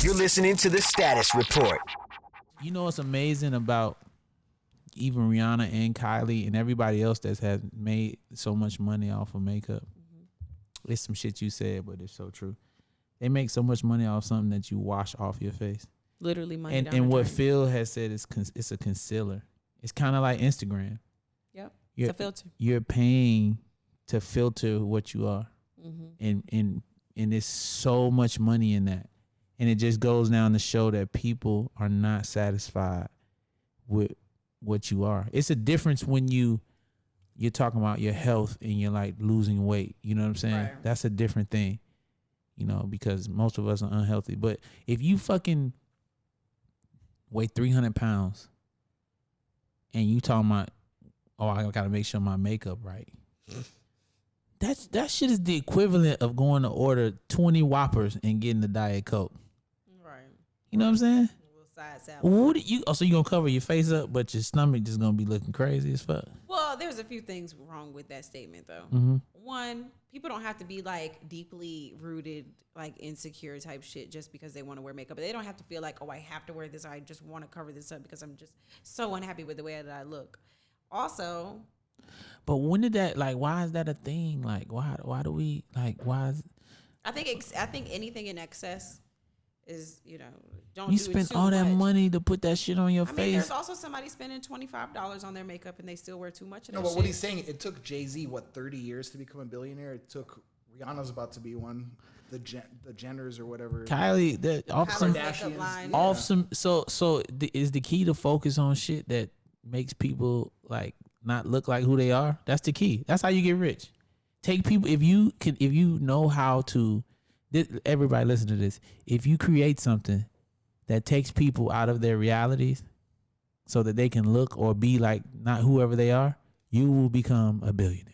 You're listening to The Status Report. You know what's amazing about even Rihanna and Kylie and everybody else that has made so much money off of makeup? It's some shit you said, but it's so true. They make so much money off something that you wash off your face. Literally money down And the what drain. Phil has said is it's a concealer. It's kind of like Instagram. Yep. It's a filter. You're paying to filter what you are. Mm-hmm. And there's so much money in that. And it just goes down to show that people are not satisfied with what you are. It's a difference when you're talking about your health and you're like losing weight. You know what I'm saying? Right. That's a different thing, you know, because most of us are unhealthy. But if you fucking weigh 300 pounds and you talking about, oh, I got to make sure my makeup right. That shit is the equivalent of going to order 20 Whoppers and getting the Diet Coke. Right. You know what I'm saying? A little side salad. What do you? Oh, so you gonna cover your face up, but your stomach just gonna be looking crazy as fuck. Well, there's a few things wrong with that statement, though. Mm-hmm. One, people don't have to be like deeply rooted, like insecure type shit just because they want to wear makeup. They don't have to feel like, oh, I have to wear this. Or I just want to cover this up because I'm just so unhappy with the way that I look. Also, but when did that, like, why is that a thing? Like, why do we, like, why is... I think anything in excess is, you know, don't You do spend it too all that much. money to put that shit on your I mean, face. there's also somebody spending $25 on their makeup and they still wear too much of that No, but shit. what he's saying, it took Jay-Z, 30 years to become a billionaire? It took, Rihanna's about to be one, the Jenners or whatever. Kylie, that off some, makeup line. off some. Is the key to focus on shit that makes people like not look like who they are? That's the key. That's how you get rich. Take people, if you know how to. Everybody listen to this. If you create something that takes people out of their realities so that they can look or be like not whoever they are, you will become a billionaire.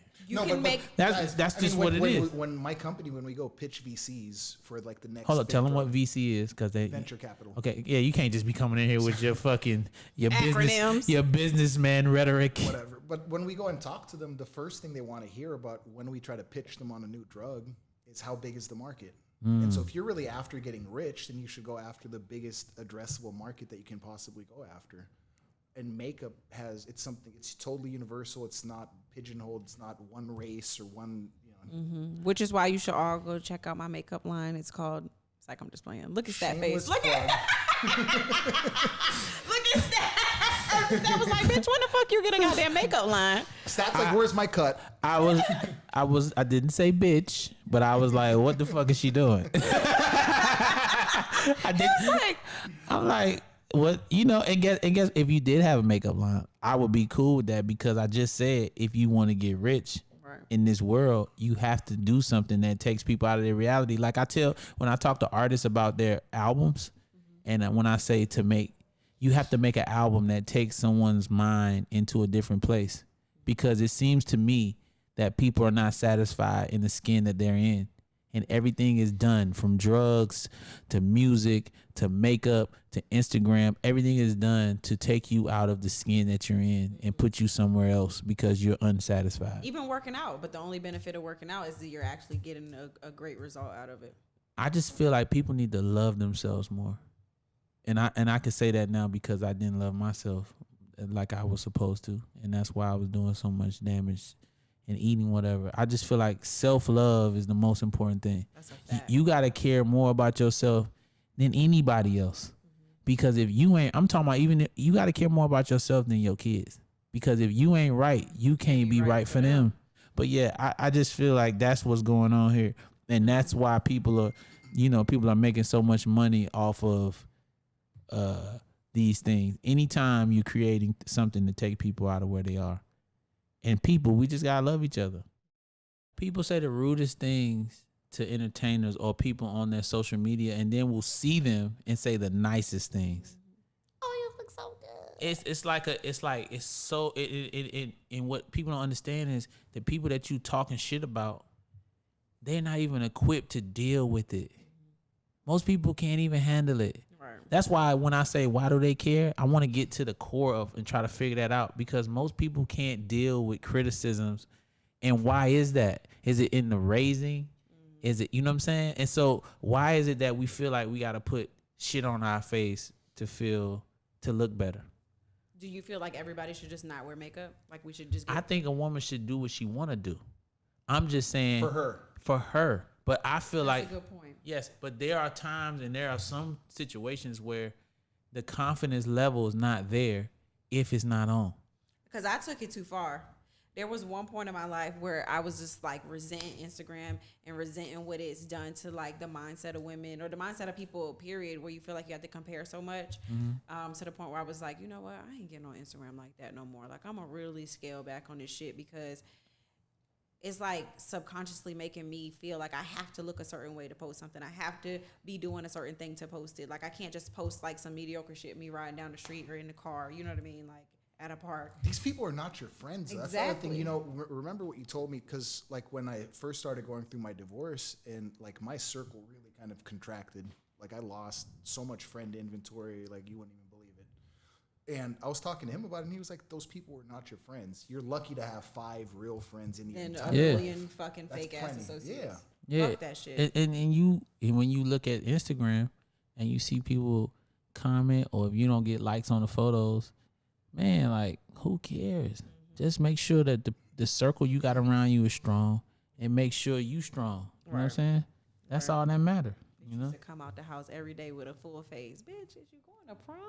That's just what it is. When my company, when we go pitch VCs for like the next... Hold up, tell them what VC is, because they... Venture capital. Okay, yeah, you can't just be coming in here with your fucking... Acronyms. your businessman rhetoric. Whatever. But when we go and talk to them, the first thing they want to hear about when we try to pitch them on a new drug is how big is the market. And so if you're really after getting rich, then you should go after the biggest addressable market that you can possibly go after. And makeup it's totally universal. It's not pigeonholed. It's not one race or one, Which is why you should all go check out my makeup line. It's called, it's like I'm just playing. Look at that face. Look at that. That was like, bitch, when the fuck you get a goddamn makeup line? Stats like, where's my cut? I didn't say bitch, but I was like, what the fuck is she doing? I'm like, what, and guess if you did have a makeup line, I would be cool with that, because I just said, if you want to get rich in this world, you have to do something that takes people out of their reality. Like when I talk to artists about their albums, and when I say you have to make an album that takes someone's mind into a different place, because it seems to me that people are not satisfied in the skin that they're in. And everything is done, from drugs to music to makeup to Instagram. Everything is done to take you out of the skin that you're in and put you somewhere else because you're unsatisfied. Even working out, but the only benefit of working out is that you're actually getting a great result out of it. I just feel like people need to love themselves more. And I can say that now because I didn't love myself like I was supposed to. And that's why I was doing so much damage and eating whatever. I just feel like self-love is the most important thing. That's a fact. You got to care more about yourself than anybody else. Because if you ain't, I'm talking about you got to care more about yourself than your kids. Because if you ain't right, you can't be right for them. But yeah, I just feel like that's what's going on here. And that's why people are making so much money off of these things. Anytime you're creating something to take people out of where they are. And people, we just gotta love each other. People say the rudest things to entertainers or people on their social media, and then we'll see them and say the nicest things. Oh, you look so good. And what people don't understand is the people that you talking shit about, they're not even equipped to deal with it. Most people can't even handle it. Right. That's why when I say, why do they care? I want to get to the core of and try to figure that out, because most people can't deal with criticisms. And why is that? Is it in the raising? Is it, you know what I'm saying? And so why is it that we feel like we got to put shit on our face to look better. Do you feel like everybody should just not wear makeup? Like we should just I think a woman should do what she want to do. I'm just saying for her. But I feel That's like a good point. Yes, but there are times and there are some situations where the confidence level is not there if it's not on. Because I took it too far. There was one point in my life where I was just like resenting Instagram and resenting what it's done to like the mindset of women or the mindset of people, period, where you feel like you have to compare so much to the point where I was like, you know what? I ain't getting on Instagram like that no more. Like I'm going to really scale back on this shit because it's like subconsciously making me feel like I have to look a certain way to post something. I have to be doing a certain thing to post it. Like I can't just post like some mediocre shit, me riding down the street or in the car. You know what I mean? Like at a park. These people are not your friends. Exactly. That's the other thing. You know, remember what you told me? Because like when I first started going through my divorce and like my circle really kind of contracted. Like I lost so much friend inventory, like you wouldn't even believe it. And I was talking to him about it and he was like, those people were not your friends. You're lucky to have 5 real friends in your And entire a million fucking That's fake ass plenty. associates. Yeah. Fuck that shit. And when you look at Instagram and you see people comment or if you don't get likes on the photos, man, like who cares? Just make sure that the circle you got around you is strong and make sure you strong. You know what I'm saying? That's all that matters. You know? To come out the house every day with a full face. Bitch, is you going to prom?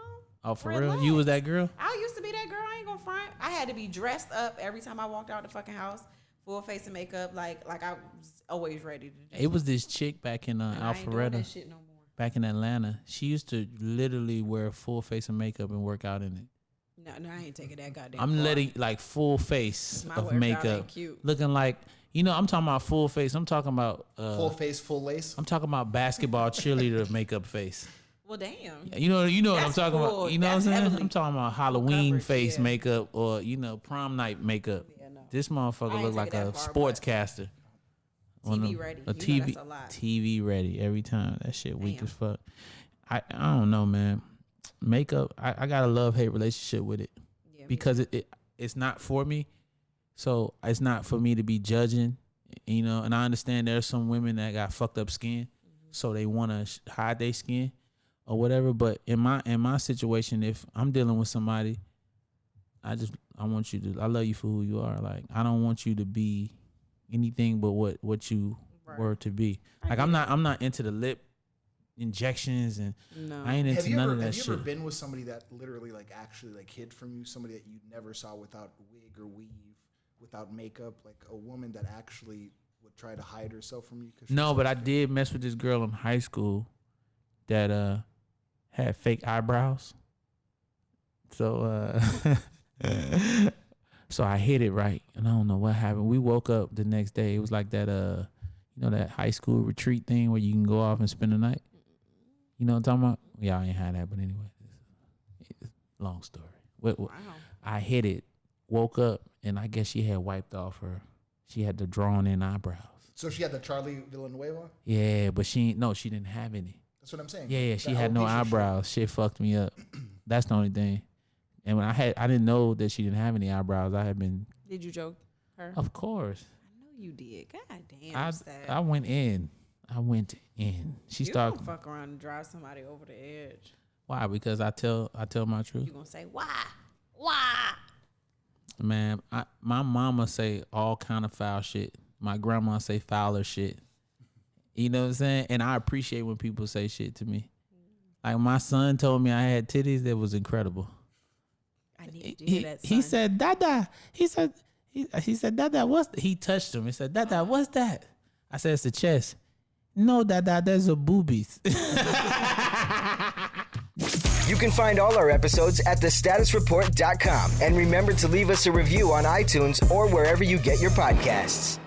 Oh, for Relax. real? You was that girl? I used to be that girl. I ain't gonna front. I had to be dressed up every time I walked out the fucking house. Full face of makeup. Like I was always ready to do It was this chick back in I ain't doing Alpharetta, that shit no more. back in Atlanta. She used to literally wear a full face of makeup and work out in it. No, I ain't taking that goddamn I'm far. letting like full face My of workout makeup, ain't cute. looking like, you know, I'm talking about full face. I'm talking about full face, full lace. I'm talking about basketball cheerleader makeup face. Well, damn. You know what I'm That's talking full. about. You know what I'm That's saying? heavily I'm talking about Halloween coverage, face yeah. makeup or prom night makeup. Yeah, no. This I motherfucker ain't look like take it a that far, sportscaster. TV ready. A You know TV, that's a lot. TV ready every time. That shit weak Damn. as fuck. I don't know, man. Makeup, I got a love-hate relationship with it Yeah, me because it's not for me. So it's not for me to be judging, you know. And I understand there's some women that got fucked up skin, so they want to hide their skin or whatever. But in my situation, if I'm dealing with somebody, I want you to. I love you for who you are. Like I don't want you to be anything but what you were to be. Like I'm not into the lip injections and No. I ain't into none of that Have you shit. ever been with somebody that literally like actually like hid from you? Somebody that you never saw without wig or weave, without makeup? Like a woman that actually would try to hide herself from you? No, but I did mess with this girl in high school that had fake eyebrows. So so I hit it right, and I don't know what happened. We woke up the next day. It was like that you know that high school retreat thing where you can go off and spend the night. You know what I'm talking about? Yeah, I ain't had that, but anyway, long story. Wow. I hit it, woke up, and I guess she had wiped off she had the drawn in eyebrows. So she had the Charlie Villanueva? Yeah, but she didn't have any. That's what I'm saying. Yeah, The she had no alopecia eyebrows. Shit fucked me up. That's the only thing. And when I didn't know that she didn't have any eyebrows. I had been, Did you joke her? of course. I know you did. God damn. I went in. She You started. don't fuck around and drive somebody over the edge. Why? Because I tell my truth. You gonna say why? Man, my mama say all kind of foul shit. My grandma say fouler shit. You know what I'm saying? And I appreciate when people say shit to me. Like my son told me I had titties that was incredible. I need to hear that. He son. said, Dada. He said, Dada, he touched him. He said, Dada, what's that? I said, it's the chest. No, Dada, there's a boobies. You can find all our episodes at thestatusreport.com. And remember to leave us a review on iTunes or wherever you get your podcasts.